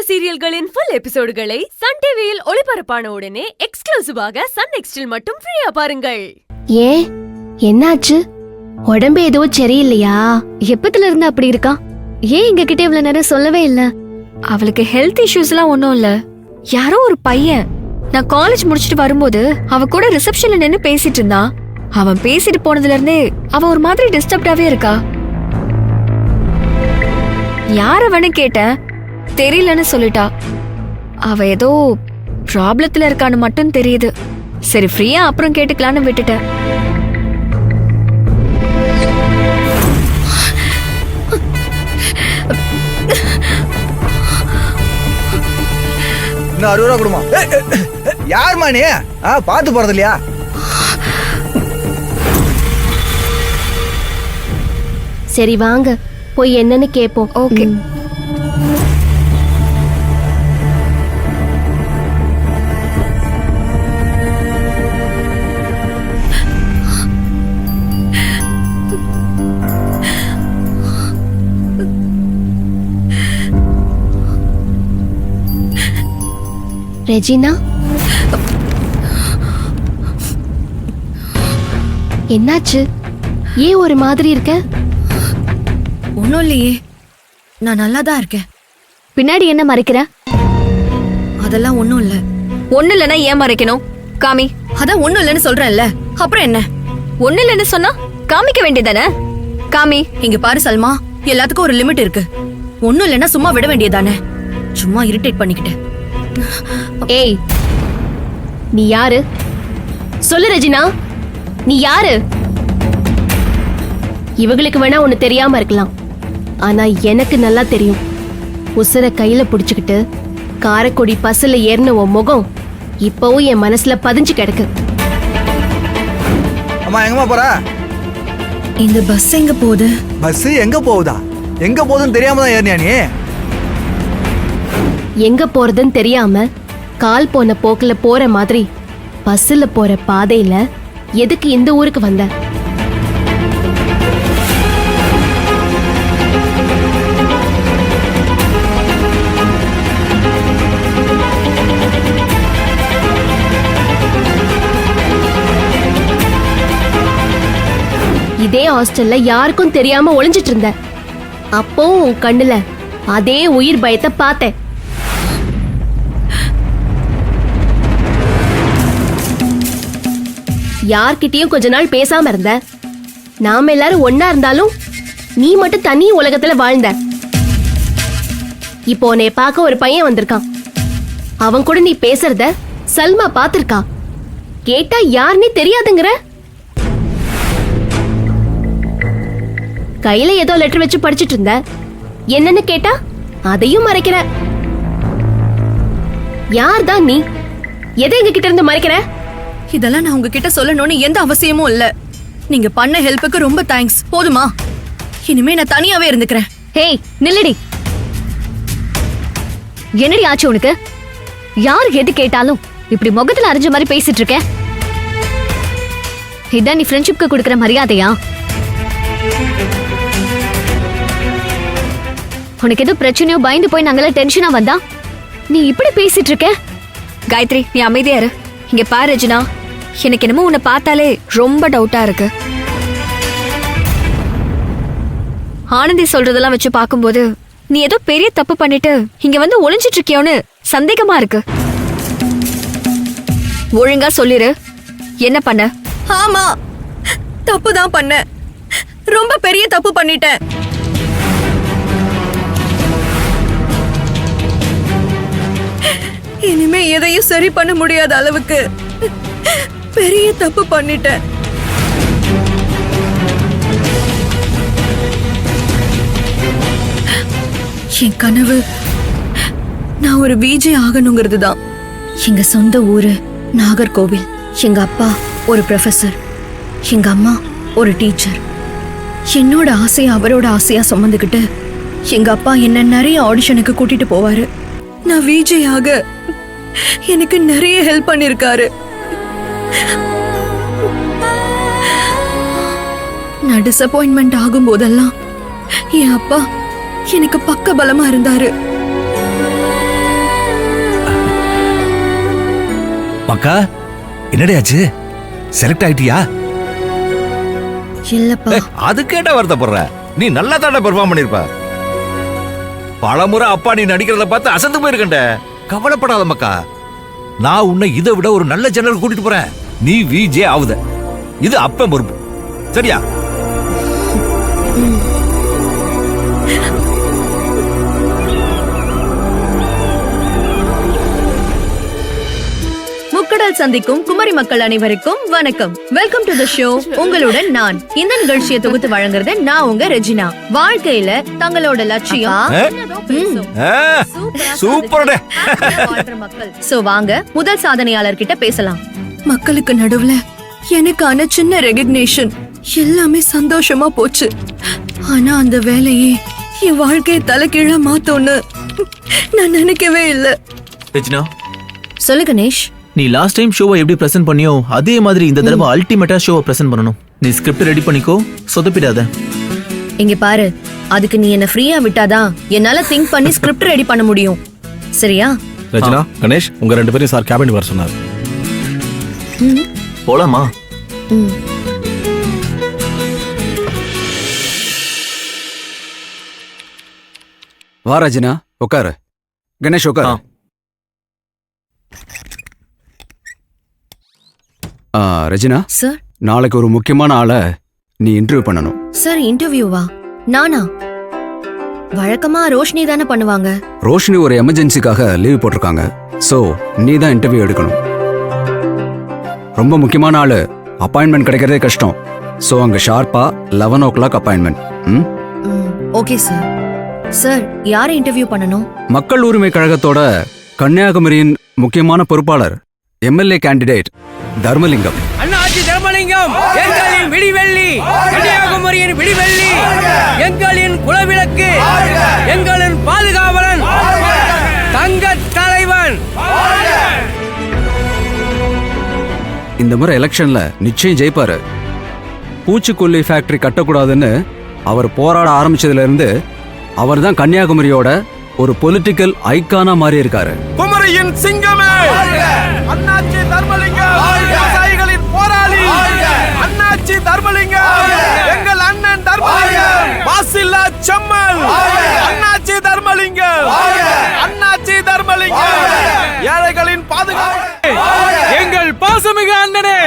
சீரியல்களின் full எபிசோடுகளை Sun டிவியில் ஒளிபரப்பான உடனே எக்ஸ்க்ளூசிவாக சன் நெக்ஸ்டில் மட்டும் ஃப்ரீயா பாருங்கள். ஏன் என்னாச்சு? உடம்பு ஏதோ சரியில்லையா? எப்பத்துல இருந்து அப்படி இருக்கா? ஏன் எங்க கிட்ட இவ்வளவு நேரம் சொல்லவே இல்ல? அவளுக்கு ஹெல்த் இஷ்யூஸ்லாம் ஒன்றும் இல்ல. யாரோ ஒரு பையன் நான் காலேஜ் முடிச்சிட்டு வரும்போது அவ கூட ரிசப்ஷன்ல நின்னு பேசிட்டு இருந்தான். அவன் பேசிட்டு போனதுல இருந்தே அவ ஒரு மாதிரி டிஸ்டர்ப்டாவே இருக்கா. யார வேணும் கேட்ட, தெரியலன்னு சொல்லிட்டா. அவ ஏதோ ப்ராப்ளத்துல இருக்கான்னு மட்டும் தெரியுது. சரி ஃப்ரீயா அப்புறம் கேட்டுக்கலான்னு விட்டுட்டேன். இன்னும் 60 ரூபா கொடுமா. யாருமா நீ? பாத்து போறது இல்லையா? சரி வாங்க போய் என்னன்னு கேப்போம். ஓகே. ரெஜினா, என்னாச்சு? ஏன் ஒரு மாதிரி இருக்க? ஒன்னும் இல்லையே, நான் நல்லா தான் இருக்கேன். பின்னாடி என்ன மறைக்கிற? அதெல்லாம் ஒன்னும் இல்ல. ஒண்ணு இல்லைன்னா ஏன் மறைக்கணும்? காமி. அதான் ஒன்னும் இல்லைன்னு சொல்றேன்ல, அப்புறம் என்ன? ஒண்ணு இல்லைன்னு சொன்னா காமிக்க வேண்டியதானே? காமி. இங்க பாரு சல்மா, எல்லாத்துக்கும் ஒரு லிமிட் இருக்கு. ஒன்னும் இல்லைன்னா சும்மா விட வேண்டியதானே? சும்மா இரிட்டேட் பண்ணிக்கிட்டு. ஏய், நீ யாரு? சொல்லு ரெஜினா, நீ யாரு? இவங்களுக்கு வேணா ஒண்ணு தெரியாம இருக்கலாம், ஆனா எனக்கு நல்லா தெரியும். உசுர கையில புடிச்சுக்கிட்டு காரைக்குடி பஸ்ல ஏறின உன் முகம் இப்பவும் என் மனசுல பதிஞ்சு கிடக்கு. அம்மா எங்கம்மா போற? இந்த பஸ் எங்க போகுது? பஸ் எங்க போகுதா? எங்க போகுதுன்னு தெரியாம தான் ஏறினியா நீ? எங்க போறதுன்னு தெரியாம கால் போன போக்குல போற மாதிரி பஸ்ல போற பாதையில எதுக்கு இந்த ஊருக்கு வந்த? இதே ஹாஸ்டல்ல யாருக்கும் தெரியாம ஒளிஞ்சிட்டு இருந்த. அப்பவும் உன் கண்ணுல அதே உயிர் பயத்தை பார்த்தேன். யார்கிட்டயும் கொஞ்ச நாள் பேசாம இருந்த. நாம எல்லாரும் ஒன்னா இருந்தாலும் நீ மட்டும் தனி உலகத்துல வாழ்ந்த. இப்போ உன்னை பார்க்க ஒரு பையன் வந்திருக்கான். அவன் கூட நீ பேசுறத சல்மா பாத்திருக்கா. கேட்டா யாருன்னே தெரியாதுங்கிற. கையில ஏதோ லெட்டர் வச்சு படிச்சிட்டு இருந்த. என்னன்னு கேட்டா அதையும் மறைக்கிற. யார்தான் நீ? எதை எங்க கிட்ட இருந்து மறைக்கிற? இதெல்லாம் நான் உங்ககிட்ட சொல்லணும்னு எந்த அவசியமும் இல்ல. நீங்க பண்ண ஹெல்ப்புக்கு ரொம்ப தேங்க்ஸ். போதுமா? இனிமே நான் தனியாவே இருந்துக்கிறேன். ஹேய் நில்லடி. என்னடி ஆச்சு உனக்கு? யார் எது கேட்டாலும் இப்படி முகத்துல அரைஞ்ச மாதிரி பேசிட்டு இருக்க? இதான் நீ ஃப்ரெண்ட்ஷிப்க்கு கொடுக்கற மரியாதையா? உனக்கு எது பிரச்சனையோ பயந்து போய் நாங்கெல்லாம் டென்ஷனா வந்தா நீ இப்படி பேசிட்டு இருக்க? காயத்ரி நீ அமைதியா இரு. இங்க பாரு ரெஜினா, எனக்கு என்னமோ உன்னை பார்த்தாலே ரொம்ப டவுட்டா இருக்கு. ஆனந்தி சொல்றதெல்லாம் வச்சு பார்க்கும்போது நீ ஏதோ பெரிய தப்பு பண்ணிட்டு இங்க வந்து ஒளிஞ்சிட்டு இருக்கியோன்னு சந்தேகமா இருக்கு. ஒழுங்கா சொல்லிரு, என்ன பண்ண? ஆமா, தப்பு தான் பண்ண. ரொம்ப பெரிய தப்பு பண்ணிட்டேன். இனிமே எதையும் சரி பண்ண முடியாத அளவுக்கு பெரிய தப்பு பண்ணிட்டேன். என் கனவு நான் ஒரு விஜே ஆகணுங்கிறது தான். எங்க சொந்த ஊரு நாகர்கோவில். எங்க அப்பா ஒரு ப்ரொஃபசர், எங்க அம்மா ஒரு டீச்சர். என்னோட ஆசையை அவரோட ஆசையா சுமந்துக்கிட்டு எங்க அப்பா என்ன நிறைய ஆடிஷனுக்கு கூட்டிட்டு போவாரு. நான் விஜே ஆக எனக்கு நிறைய ஹெல்ப் பண்ணிருக்காரு. நான் டிசப்பாயின்மெண்ட் ஆகும் போதெல்லாம் என் அப்பா எனக்கு பக்க பலமா இருந்தாரு. மக்கா, என்னடி ஆச்சு? செலக்ட் ஆயிட்டியா? இல்லப்பா. அது கேட்ட வருத்தப்படுற. நீ நல்லா தானே பெர்ஃபார்ம் பண்ணிருப்ப. பலமுறை அப்பா நீ நடிக்கிறத பார்த்து அசந்து போயிருக்கண்ட. கவலைப்படாத மக்கா, நான் உன்னை இதை விட ஒரு நல்ல சேனலுக்கு கூட்டிட்டு போறேன். நீ விஜே ஆகுத. இது அப்ப பொறுப்பு, சரியா? முக்கடல் சந்திக்கும் குமரி மக்கள் அனைவருக்கும் வணக்கம். Welcome to the show. உங்களுடன் நான். இந்த நிகழ்ச்சியை தொகுத்து வழங்குறது நான் உங்க ரெஜினா. வாழ்க்கையில தங்களோட லட்சியம் சூப்பர். சோ வாங்க முதல் சாதனையாளர் கிட்ட பேசலாம். மக்களுக்கு நடுவுல எனக்கான சின்ன ரெகக்னேஷன் எல்லாமே சந்தோஷமா போச்சு. ஆனா அந்த வேலையே என் வாழ்க்கையை தலைகீழா மாத்தோன்னு நான் நினைக்கவே இல்லை. ரெஜினா, சொல்லு கணேஷ். நீ லாஸ்ட் டைம் ஷோவை எப்படி பிரசன்ட் பண்ணியோ அதே மாதிரி இந்த தடவை அல்டிமேட்டா ஷோவை பிரசன்ட் பண்ணணும். நீ ஸ்கிரிப்ட் ரெடி பண்ணிக்கோ, சொதப்பிடாத. இங்க பாரு, அதுக்கு நீ என்ன ஃப்ரீயா விட்டாதான் என்னால திங்க் பண்ணி ஸ்கிரிப்ட் ரெடி பண்ண முடியும், சரியா? ரஜினா, கணேஷ், உங்க 2 பேரும் சார் கேபின் வர சொன்னார். போலாமா? வா ரஜினா, உட்காரு. கணேஷ் உட்காரு. ரஜினா சார். நாளைக்கு ஒரு முக்கியமான ஆளை நீ இன்டர்வியூ பண்ணணும். சார், இன்டர்வியூவா? நானா? வழக்கமா ரோஷினி தானே பண்ணுவாங்க. ரோஷினி ஒரு எமர்ஜென்சிக்காக லீவ் போட்டிருக்காங்க. சோ நீ தான் இன்டர்வியூ எடுக்கணும். ரொம்ப முக்கியமான ஆளு, அப்பாயின்மெண்ட் கிடைக்கிறதே கஷ்டம். சோ அங்க ஷார்ப்பா 11 o'clock appointment. Okay sir. Sir, யாரை இன்டர்வியூ பண்ணணும்? மக்கள் உரிமை கழகத்தோட கன்னியாகுமரியின் முக்கியமான பொறுப்பாளர், எம்எல்ஏ கேண்டிடேட் தர்மலிங்கம். அண்ணாச்சி தர்மலிங்கம், எங்களின் விடிவெள்ளி, கன்னியாகுமரியின் விடிவெள்ளி, எங்களின் குலவிளக்கு, எங்களின் பாதுகாவலன், தங்க தலைவன். இந்த முறை எலெக்ஷன்ல நிச்சயம் ஜெயிப்பாரு. பூச்சிக்கொல்லி ஃபேக்டரி கட்டக்கூடாதுன்னு அவர் போராட ஆரம்பிச்சதுல இருந்து அவர் தான் கன்னியாகுமரியோட ஒரு பொலிட்டிக்கல் ஐகானா மாறி இருக்காரு. குமரியின் சிங்கமே அண்ணாச்சி தர்மலிங்கம், விவசாயிகளின் போராளி அண்ணாச்சி தர்மலிங்கம், எங்கள் அண்ணன் தர்மலிங்கம், மாசில்லா செம்மல் அண்ணாச்சி தர்மலிங்கம், அண்ணாச்சி தர்மலிங்கம், ஏழைகளின் பாதுகாப்பு எங்கள் பாசமிகு அண்ணனே